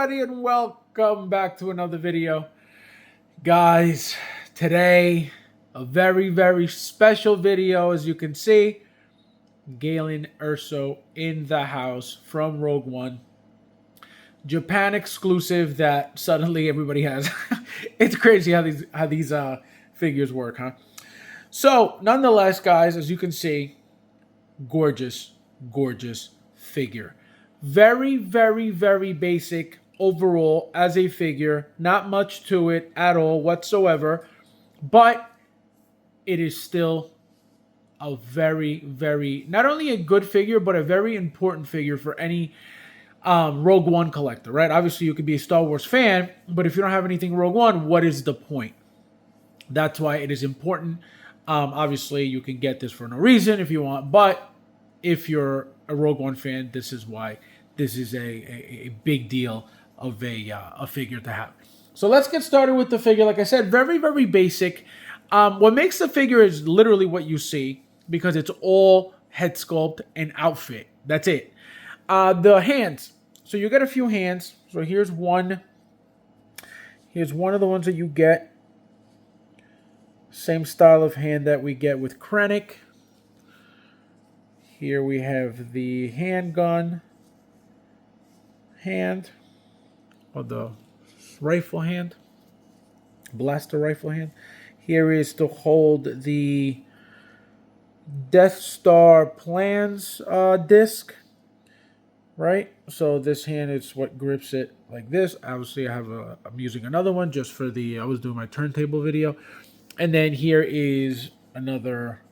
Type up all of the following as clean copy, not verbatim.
everybody, and welcome back to another video. Guys, today, a very special video. As you can see, Galen Erso in the house from Rogue One. Japan exclusive that suddenly everybody has. It's crazy how these figures work, huh? So, nonetheless, guys, as you can see, gorgeous figure. Very basic overall as a figure. Not much to it at all whatsoever. But it is still a very, not only a good figure, but a very important figure for any Rogue One collector, right? Obviously, you could be a Star Wars fan, but if you don't have anything Rogue One, what is the point? That's why it is important. Obviously, you can get this for no reason if you want, but if you're a Rogue One fan, this is why this is a big deal of a figure to have. So let's get started with the figure. Like I said, very basic. What makes the figure is literally what you see, because it's all head sculpt and outfit. That's it. The hands. So you get a few hands. So here's one. Here's one of the ones that you get. Same style of hand that we get with Krennic. Here we have the handgun hand, or the rifle hand, blaster rifle hand. Here is to hold the Death Star plans disc, right? So this hand is what grips it like this. Obviously, I'm using another one just for I was doing my turntable video. And then here is another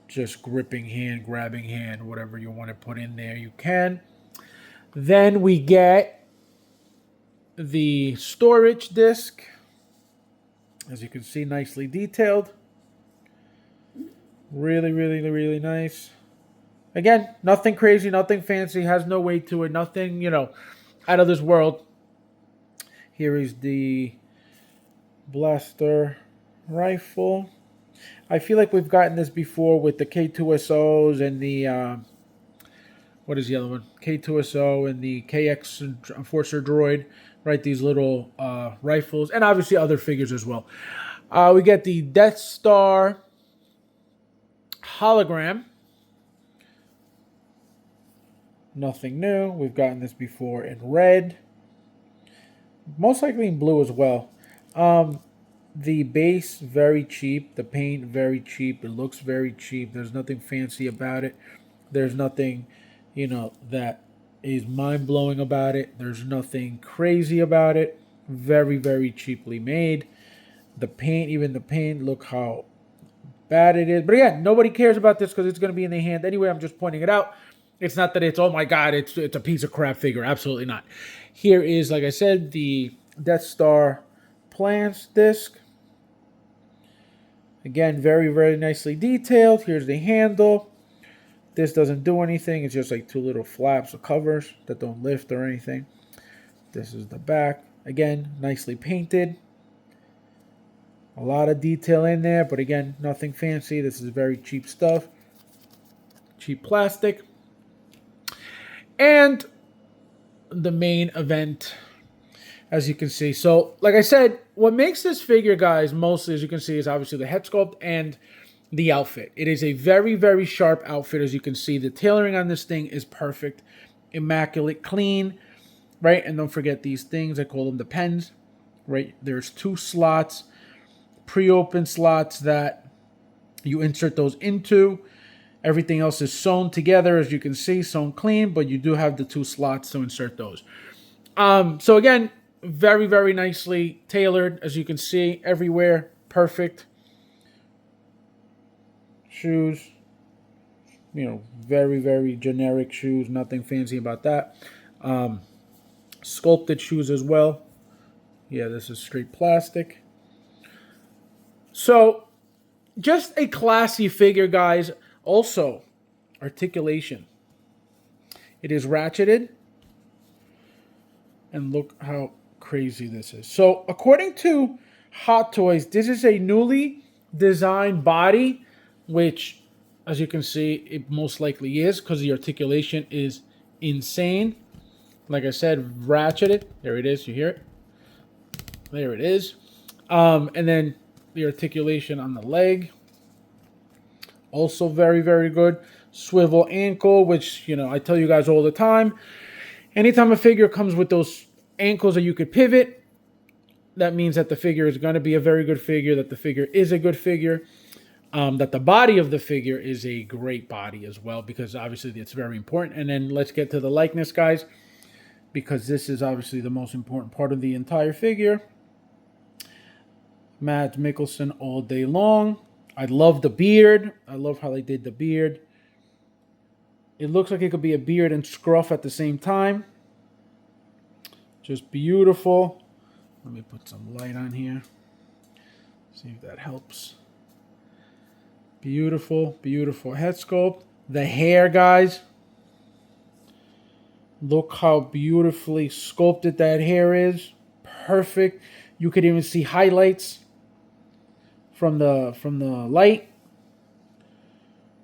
just gripping hand, grabbing hand, whatever you want to put in there, you can. Then we get the storage disc. As you can see, nicely detailed. Really nice. Again, nothing crazy, nothing fancy, has no weight to it, nothing, out of this world. Here is the blaster rifle. I feel like we've gotten this before with the K2SOs and the, what is the other one? K2SO and the KX Enforcer Droid, right? These little rifles, and obviously other figures as well. We get the Death Star hologram. Nothing new. We've gotten this before in red. Most likely in blue as well. The base, very cheap. The paint, very cheap. It looks very cheap. There's nothing fancy about it. There's nothing, that is mind-blowing about it. There's nothing crazy about it. Very cheaply made. The paint, even the paint, look how bad it is. But again, nobody cares about this because it's going to be in the hand anyway. I'm just pointing it out. It's not that it's, oh my God, it's a piece of crap figure. Absolutely not. Here is, like I said, the Death Star plans disc. Again, very nicely detailed. Here's the handle. This doesn't do anything. It's just like two little flaps or covers that don't lift or anything. This is the back. Again, nicely painted. A lot of detail in there, but again, nothing fancy. This is very cheap stuff. Cheap plastic. And the main event, as you can see. So, like I said, what makes this figure, guys, mostly, as you can see, is obviously the head sculpt and the outfit. It is a very sharp outfit, as you can see. The tailoring on this thing is perfect, immaculate, clean, right? And don't forget these things. I call them the pens, right? There's two slots, pre-open slots that you insert those into. Everything else is sewn together, as you can see, sewn clean, but you do have the two slots to insert those. So again, very nicely tailored, as you can see, everywhere, perfect. Shoes, very generic shoes, nothing fancy about that. Sculpted shoes as well. Yeah, this is straight plastic. So, just a classy figure, guys. Also, articulation. It is ratcheted. And look how crazy this is. So, according to Hot Toys, this is a newly designed body, which, as you can see, it most likely is, because the articulation is insane. like I said, ratcheted. There it is. You hear it? There it is. And then the articulation on the leg. Also very, very good. Swivel ankle, which, you know, I tell you guys all the time. Anytime a figure comes with those ankles that you could pivot, that means that the figure is going to be a very good figure, that the figure is a good figure, that the body of the figure is a great body as well, because obviously it's very important. And then let's get to the likeness, guys, because this is obviously the most important part of the entire figure. Mads Mikkelsen all day long. I love the beard. I love how they did the beard. It looks like it could be a beard and scruff at the same time. Just beautiful. Let me put some light on here. See if that helps. Beautiful, beautiful head sculpt. The hair, guys. Look how beautifully sculpted that hair is. Perfect. You could even see highlights from the light.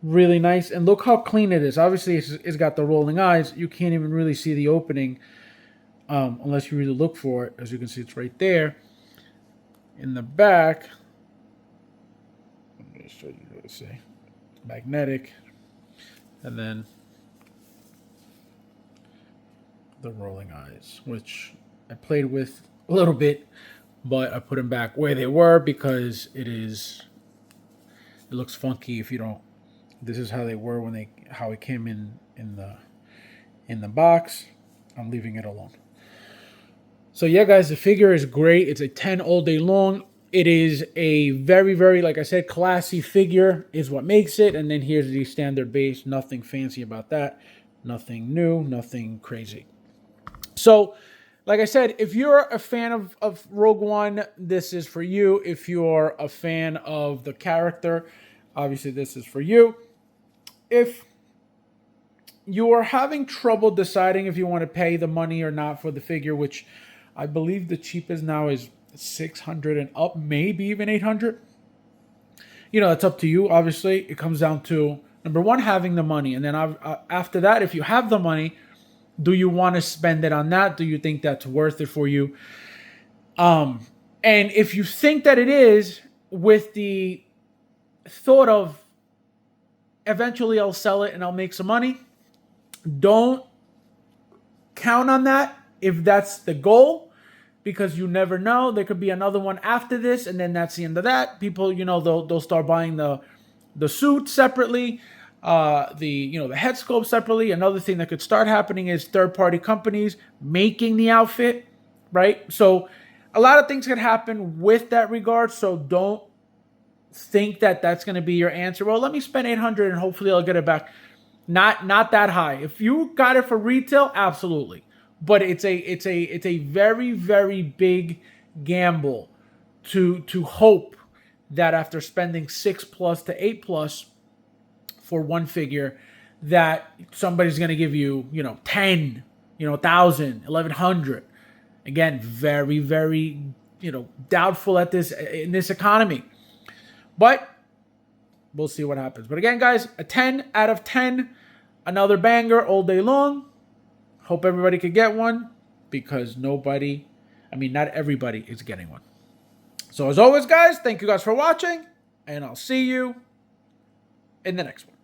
Really nice. And look how clean it is. Obviously, it's got the rolling eyes. You can't even really see the opening unless you really look for it. As you can see, it's right there. In the back, let me show you what to say. Magnetic. And then the rolling eyes, which I played with a little bit, but I put them back where they were because it looks funky if you don't. This is how they were when how it came in the box. I'm leaving it alone. So yeah, guys, the figure is great. It's a 10 all day long. It is a very, very, like I said, classy figure is what makes it. And then here's the standard base. Nothing fancy about that. Nothing new. Nothing crazy. So, like I said, if you're a fan of Rogue One, this is for you. If you're a fan of the character, obviously this is for you. If you are having trouble deciding if you want to pay the money or not for the figure, which I believe the cheapest now is 600 and up, maybe even 800. You know, it's up to you. Obviously, it comes down to, number one, having the money. And then after that, if you have the money, do you want to spend it on that? Do you think that's worth it for you? And if you think that it is, with the thought of eventually I'll sell it and I'll make some money, don't count on that if that's the goal, because you never know. There could be another one after this, and then that's the end of that. People, you know, they'll start buying the suit separately, the head sculpt separately. Another thing that could start happening is third-party companies making the outfit, right? So a lot of things could happen with that regard. So don't think that that's going to be your answer. Well, let me spend 800 and hopefully I'll get it back. Not that high. If you got it for retail, absolutely. But it's a very, very big gamble to hope that after spending 6+ to 8+ for one figure, that somebody's going to give you, 10, 1,000, 1,100. Again, very, very, doubtful in this economy. But we'll see what happens. But again, guys, a 10 out of 10, another banger all day long. Hope everybody could get one, because not everybody is getting one. So as always, guys, thank you guys for watching, and I'll see you in the next one.